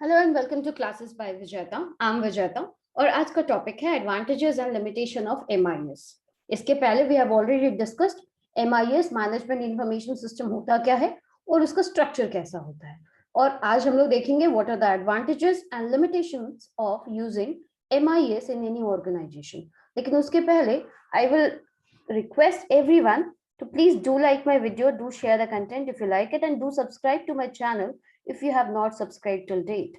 Hello and welcome to classes by Vijeta. I am Vijeta और आज का टॉपिक है advantages and limitation of MIS. इसके पहले we have already discussed MIS management information system होता क्या है और उसका स्ट्रक्चर कैसा होता है। और आज हम लोग देखेंगे what are the advantages and limitations of using MIS in any organisation. लेकिन उसके पहले I will request everyone to please do like my video, do share the content if you like it, and do subscribe to my channel if you have not subscribed till date.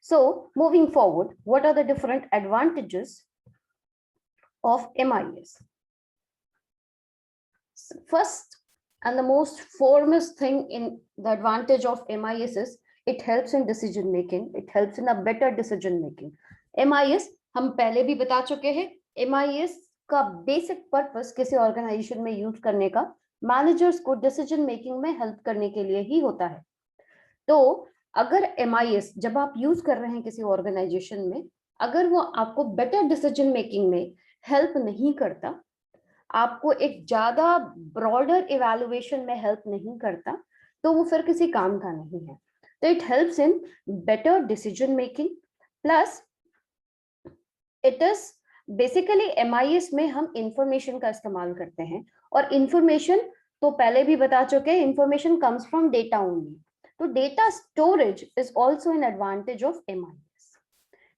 So moving forward, what are the different advantages of MIS? First and the most foremost thing in the advantage of MIS is it helps in decision making. It helps in a better decision making. MIS हम पहले भी बता चुके हैं, MIS का basic purpose किसी organisation में use करने का मैनेजर्स को डिसीजन मेकिंग में हेल्प करने के लिए ही होता है। तो अगर MIS जब आप यूज कर रहे हैं किसी ऑर्गेनाइजेशन में, अगर वो आपको बेटर डिसीजन मेकिंग में हेल्प नहीं करता, आपको एक ज्यादा ब्रॉडर इवैल्यूएशन में हेल्प नहीं करता, तो वो फिर किसी काम का नहीं है। तो it helps in better decision making plus it is basically MIS में हम इंफॉर्मेशन का इस्तेमाल करते हैं और इंफॉर्मेशन तो पहले भी बता चुके हैं, information comes from data only. तो data storage is also an advantage of MIS.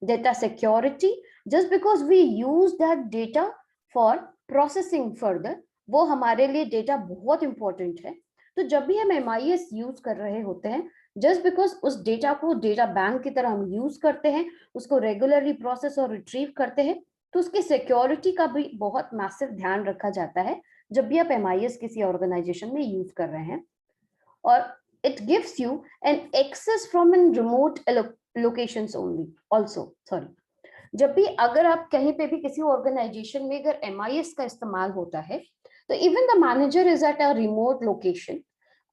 Data security, just because we use that data for processing further, वो हमारे लिए डेटा बहुत इंपॉर्टेंट है। तो जब भी हम MIS यूज कर रहे होते हैं, जस्ट बिकॉज उस डेटा को डेटा बैंक की तरह हम यूज करते हैं, उसको रेगुलरली प्रोसेस और रिट्रीव करते हैं, तो उसकी सिक्योरिटी का भी बहुत मैसिव ध्यान रखा जाता है जब भी आप MIS किसी ऑर्गेनाइजेशन में यूज कर रहे हैं। और it gives you an access from an remote locations only also, sorry, जब भी अगर आप कहीं पे भी किसी ऑर्गेनाइजेशन में अगर MIS का इस्तेमाल होता है, तो even the manager is at a remote location,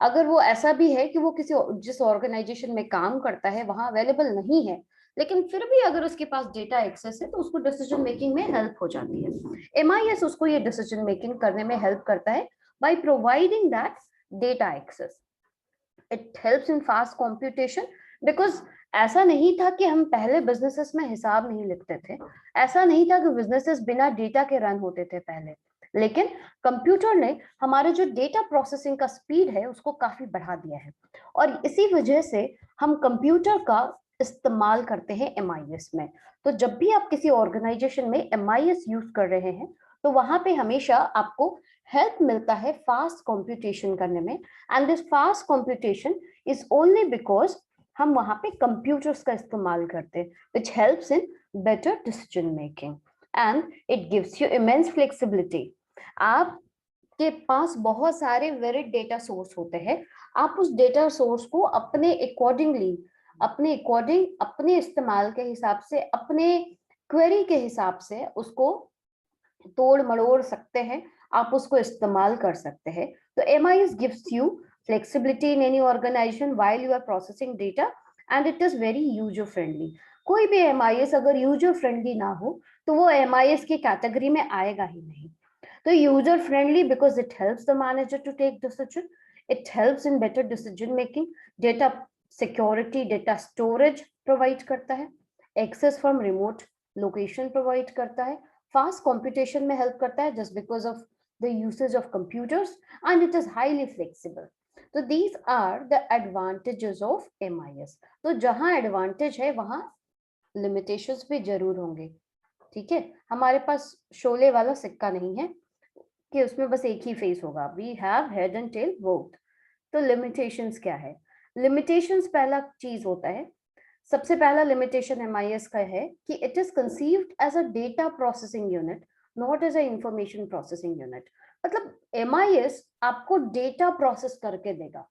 अगर वो ऐसा भी है कि वो किसी जिस ऑर्गेनाइजेशन में काम करता है वहां अवेलेबल नहीं है, लेकिन फिर भी अगर उसके पास डेटा एक्सेस है तो उसको डिसीजन मेकिंग में हेल्प हो जाती है। MIS उसको ये डिसीजन मेकिंग करने में हेल्प करता है by providing that data access. It helps in fast computation, because ऐसा नहीं था कि हम पहले बिजनेसेस में हिसाब नहीं लिखते थे, ऐसा नहीं था कि बिजनेसेस बिना डेटा के रन होते थे पहले, लेकिन कंप्यूटर ने हमारे जो डेटा प्रोसेसिंग का स्पीड है उसको काफी बढ़ा दिया है और इसी वजह से हम कंप्यूटर का इस्तेमाल करते हैं MIS में। तो जब भी आप किसी ऑर्गेनाइजेशन में MIS यूज कर रहे हैं तो वहां पे हमेशा आपको हेल्प मिलता है फास्ट कंप्यूटेशन करने में, and this fast computation is only because हम वहां पे कंप्यूटर्स का इस्तेमाल करते हैं, which helps in better decision making and it gives you immense flexibility. आपके पास बहुत सारे वेरिड डेटा सोर्स होते हैं, आप उस डेटा सोर्स को अपने अकॉर्डिंग अपने इस्तेमाल के हिसाब से, अपने क्वेरी के हिसाब से उसको तोड़ मड़ोड़ सकते हैं, आप उसको इस्तेमाल कर सकते हैं। तो MIS gives you flexibility in any organization while you are processing data and it is very user friendly. कोई भी MIS अगर यूजर फ्रेंडली ना हो तो वो MIS की कैटेगरी में आएगा ही नहीं। तो user friendly because it helps the manager to take decision, it helps in better decision making, data security, data storage provide करता है, access from remote location provide करता है, फास्ट कंप्यूटेशन में हेल्प करता है just because of the usage of computers, and it is highly flexible. तो these are the advantages of MIS। तो जहां एडवांटेज है वहां लिमिटेशंस भी जरूर होंगे, ठीक है। हमारे पास शोले वाला सिक्का नहीं है कि उसमें बस एक ही फेस होगा, we have head and tail both. तो लिमिटेशंस क्या है? लिमिटेशंस पहला चीज होता है, सबसे पहला लिमिटेशन MIS का है कि it is conceived as a data processing unit, not as a information processing unit. मतलब MIS आपको डेटा प्रोसेस करके देगा,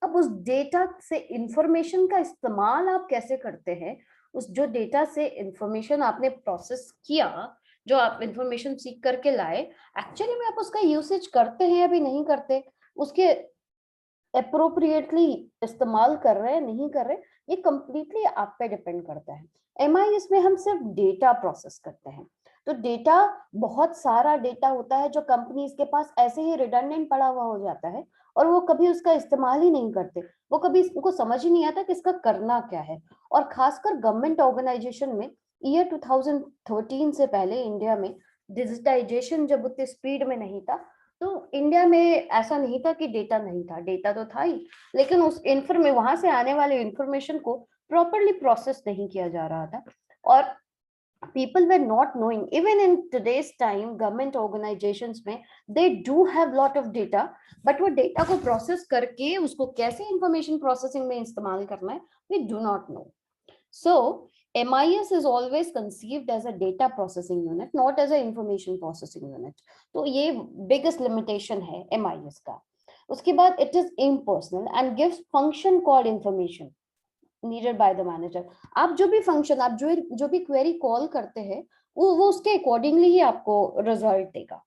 अब उस डेटा से इंफॉर्मेशन का इस्तेमाल आप कैसे करते हैं, उस जो डेटा से इंफॉर्मेशन आपने प्रोसेस किया, जो आप इंफॉर्मेशन सीख करके लाए, एक्चुअली में आप उसका यूसेज करते हैं या भी नहीं करते, उसके अप्रोप्रिएटली इस्तेमाल कर रहे हैं नहीं कर रहे, ये कंप्लीटली आप पे डिपेंड करता है। MIS में हम सिर्फ डेटा प्रोसेस करते हैं, तो डेटा बहुत सारा डेटा होता है जो कंपनीज के पास ऐसे ही रिडंडेंट पड़ा हुआ हो जाता है और वो कभी उसका इस्तेमाल ही नहीं करते, वो कभी उनको समझ ही नहीं आता कि इसका करना क्या है। और खासकर गवर्नमेंट ऑर्गेनाइजेशन में ईयर 2013 से पहले इंडिया में डिजिटाइजेशन जब उतने स्पीड में नहीं था, तो इंडिया में ऐसा नहीं था कि डेटा नहीं था, डेटा तो था ही, लेकिन उस वहां से आने वाले इंफॉर्मेशन को प्रॉपरली प्रोसेस नहीं किया जा रहा था। और people were not knowing, even in today's time government organizations में they do have lot of data, but वो data को process करके उसको कैसे information processing में इस्तेमाल करना है we do not know. So MIS is always conceived as a data processing unit, not as a information processing unit. तो ये biggest limitation है MIS का. उसके बाद it is impersonal and gives function called information needed by the manager. आप जो भी function, आप जो भी क्वेरी कॉल करते हैं वो उसके अकॉर्डिंगली ही आपको रिजल्ट देगा।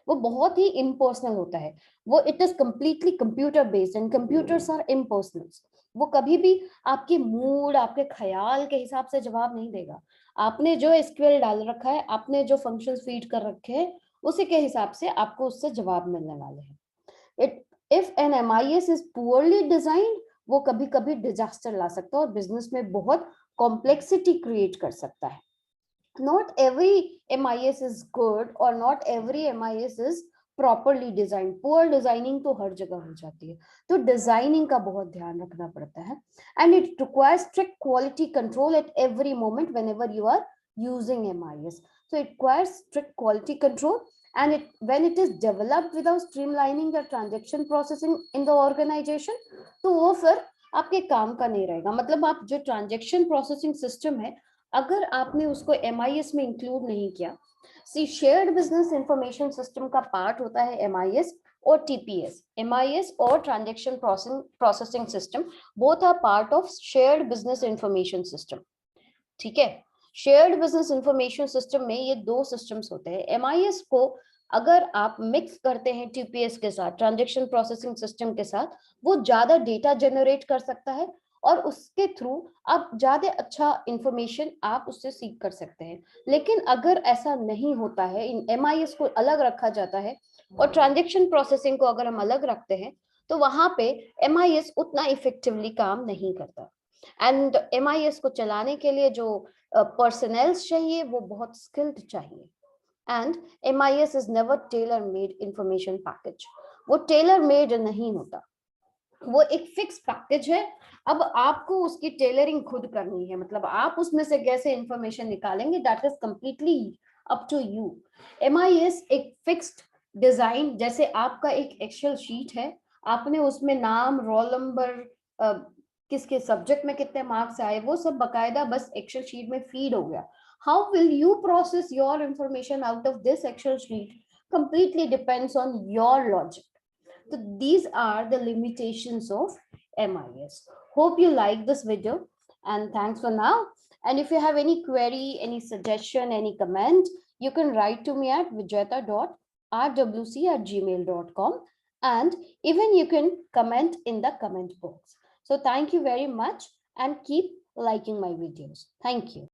वो बहुत ही इम्पर्सनल होता है, वो it is completely computer based and computers are impersonal. वो कभी भी आपके मूड, आपके ख्याल के हिसाब से जवाब नहीं देगा। आपने जो एसक्यूएल डाल रखा है, आपने जो फंक्शंस फीड कर रखे हैं, उसी के हिसाब से आपको उससे जवाब मिलने वाले हैं। It if an MIS is poorly designed, वो कभी कभी डिजास्टर ला सकता है और बिजनेस में बहुत कॉम्प्लेक्सिटी क्रिएट कर सकता है। Not every MIS is good और not every MIS is properly design. Poor designing तो हर जगह हो जाती है, तो डिजाइनिंग का बहुत ध्यान रखना पड़ता है। And it requires strict quality control at every moment whenever you are using MIS. So it requires strict quality control, and when it is developed without streamlining the transaction processing in the organization, तो वो फिर आपके काम का नहीं रहेगा। मतलब आप जो ट्रांजेक्शन प्रोसेसिंग सिस्टम है, अगर आपने उसको MIS में इंक्लूड नहीं किया, see shared business information system का पार्ट होता है MIS और TPS। MIS और transaction processing system both are part of shared business information system. ठीक है, शेयर्ड बिजनेस इंफॉर्मेशन सिस्टम में ये दो सिस्टम्स होते हैं। MIS को अगर आप मिक्स करते हैं TPS के साथ, ट्रांजैक्शन प्रोसेसिंग सिस्टम के साथ, वो ज्यादा डेटा जनरेट कर सकता है और उसके थ्रू आप ज्यादा अच्छा इंफॉर्मेशन आप उससे सीख कर सकते हैं। लेकिन अगर ऐसा नहीं होता है, इन MIS को अलग रखा जाता है और ट्रांजैक्शन प्रोसेसिंग को अगर हम अलग रखते हैं, तो वहां पे MIS उतना इफेक्टिवली काम नहीं करता। एंड MIS को चलाने के लिए जो पर्सनल्स चाहिए वो बहुत स्किल्ड चाहिए। And MIS is never tailor made information package. वो टेलर मेड नहीं होता, वो एक फिक्स पैकेज है। अब आपको उसकी टेलरिंग खुद करनी है, मतलब आप उसमें से कैसे इंफॉर्मेशन निकालेंगे, that is completely up to you. MIS एक फिक्स्ड डिजाइन, जैसे आपका एक एक्सेल शीट है, आपने उसमें नाम, रोल नंबर, किसके सब्जेक्ट में कितने मार्क्स आए, वो सब बकायदा बस एक्सेल शीट में फीड हो गया। How will you process your information out of this Excel sheet completely depends on your logic. So these are the limitations of MIS. Hope you like this video, and thanks for now. And if you have any query, any suggestion, any comment, you can write to me at vijayata.rwc@gmail.com, and even you can comment in the comment box. So thank you very much, and keep liking my videos. Thank you.